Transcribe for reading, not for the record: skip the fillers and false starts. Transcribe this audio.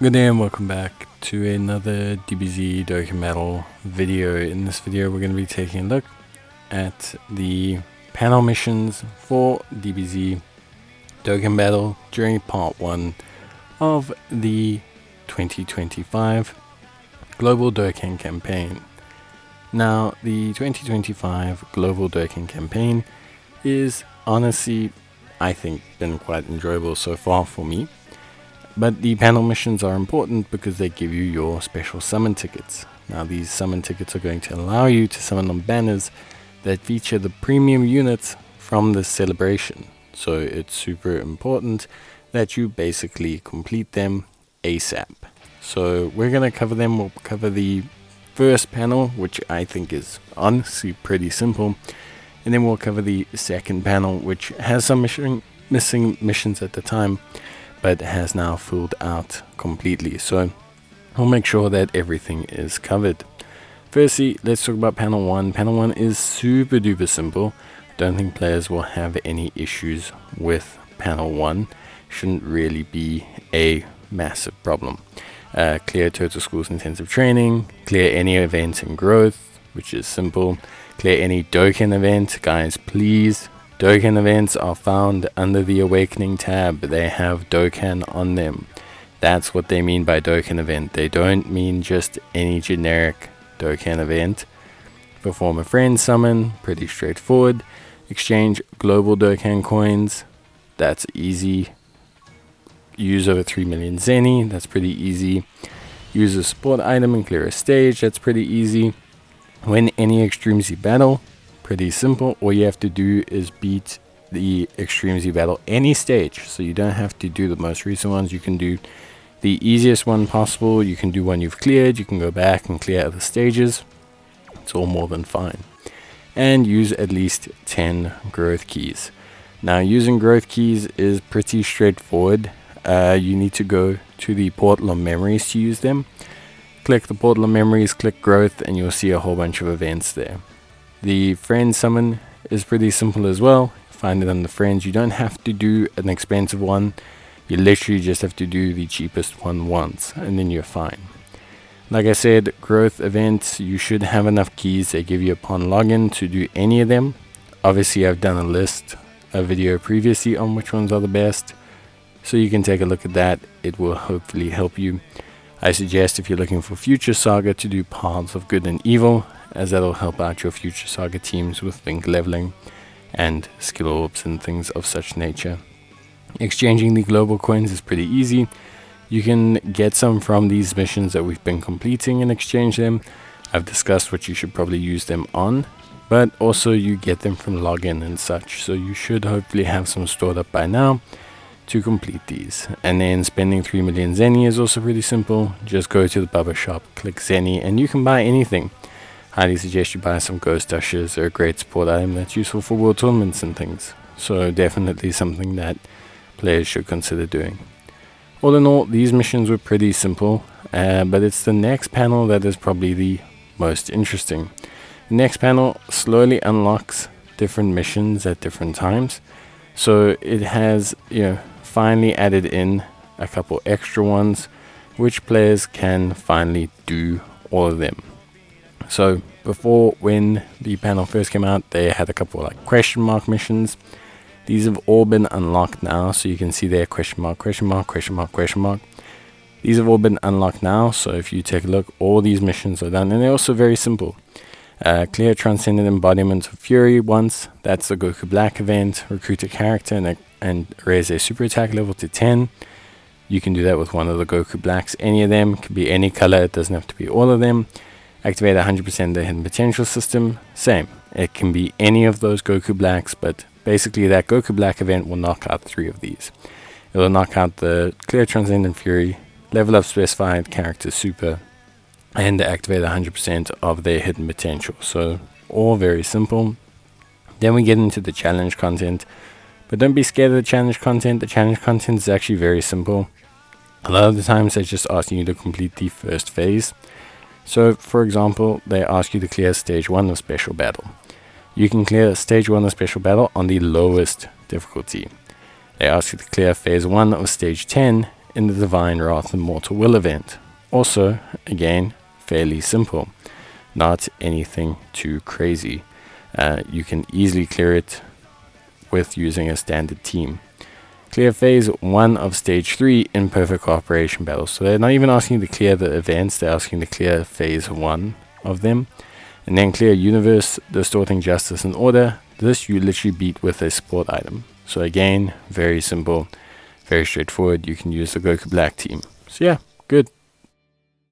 Good day and welcome back to another DBZ Dokkan Battle video. In this video we're going to be taking a look at the panel missions for DBZ Dokkan Battle during part 1 of the 2025 Global Dokkan Campaign. Now the 2025 Global Dokkan Campaign is honestly, I think, been quite enjoyable so far for me. But the panel missions are important because they give you your special summon tickets. Now these summon tickets are going to allow you to summon on banners that feature the premium units from this celebration. So it's super important that you basically complete them ASAP. So we're going to cover them. We'll cover the first panel, which I think is honestly pretty simple. And then we'll cover the second panel, which has some missing missions at the time, but has now filled out completely. So we'll make sure that everything is covered. Firstly, let's talk about panel 1. Panel 1 is super duper simple. Don't think players will have any issues with panel 1. Shouldn't really be a massive problem. Clear total schools intensive training, clear any event in growth, which is simple. Clear any Dokkan event, guys, please. Dokkan events are found under the Awakening tab. They have Dokkan on them. That's what they mean by Dokkan event. They don't mean just any generic Dokkan event. Perform a friend summon, pretty straightforward. Exchange global Dokkan coins, that's easy. Use over 3 million Zeni, that's pretty easy. Use a support item and clear a stage, that's pretty easy. Win any Extreme Z battle, pretty simple. All you have to do is beat the Extreme Z battle any stage, so you don't have to do the most recent ones. You can do the easiest one possible. You can do one you've cleared. You can go back and clear other stages. It's all more than fine. And use at least 10 growth keys. Now using growth keys is pretty straightforward. You need to go to the portal of memories to use them. Click the portal of memories, click growth, and you'll see a whole bunch of events there. The friend summon is pretty simple as well. Find it under friends. You don't have to do an expensive one. You literally just have to do the cheapest one once, and then you're fine. Like I said, growth events, you should have enough keys they give you upon login to do any of them. Obviously, I've done a video previously on which ones are the best, so you can take a look at that. It will hopefully help you. I suggest if you're looking for Future Saga to do Paths of Good and Evil, as that'll help out your Future Saga teams with link leveling and skill orbs and things of such nature. Exchanging the global coins is pretty easy. You can get some from these missions that we've been completing and exchange them. I've discussed what you should probably use them on, but also you get them from login and such, so you should hopefully have some stored up by now to complete these. And then spending 3 million Zeni is also pretty simple. Just go to the Bubba shop, click Zeni, and you can buy anything. Highly suggest you buy some Ghost Ushers. They're a great support item that's useful for world tournaments and things. So definitely something that players should consider doing. All in all, these missions were pretty simple, but it's the next panel that is probably the most interesting. The next panel slowly unlocks different missions at different times. So it has, finally added in a couple extra ones, which players can finally do all of them. So before, when the panel first came out, they had a couple like question mark missions. These have all been unlocked now, so you can see there question mark, question mark, question mark, question mark. These have all been unlocked now, so if you take a look, all these missions are done, and they're also very simple. Clear Transcendent Embodiment of Fury once, that's the Goku Black event. Recruit a character and raise their super attack level to 10. You can do that with one of the Goku Blacks, any of them, could be any color, it doesn't have to be all of them. Activate 100% the hidden potential system, same, it can be any of those Goku Blacks, but basically that Goku Black event will knock out 3 of these. It will knock out the Clear Transcendent Fury, level up specified character super, and activate 100% of their hidden potential. So all very simple. Then we get into the challenge content, but don't be scared of the challenge content. The challenge content is actually very simple. A lot of the times they're just asking you to complete the first phase. So for example, they ask you to clear stage 1 of special battle. You can clear stage 1 of special battle on the lowest difficulty. They ask you to clear phase 1 of stage 10 in the Divine Wrath and Mortal Will event. Also, again, fairly simple. Not anything too crazy. You can easily clear it with using a standard team. Clear phase 1 of stage 3 in perfect cooperation battles. So they're not even asking you to clear the events, they're asking you to clear phase 1 of them. And then clear universe, distorting justice and order. This you literally beat with a support item. So again, very simple, very straightforward. You can use the Goku Black team. So yeah, good.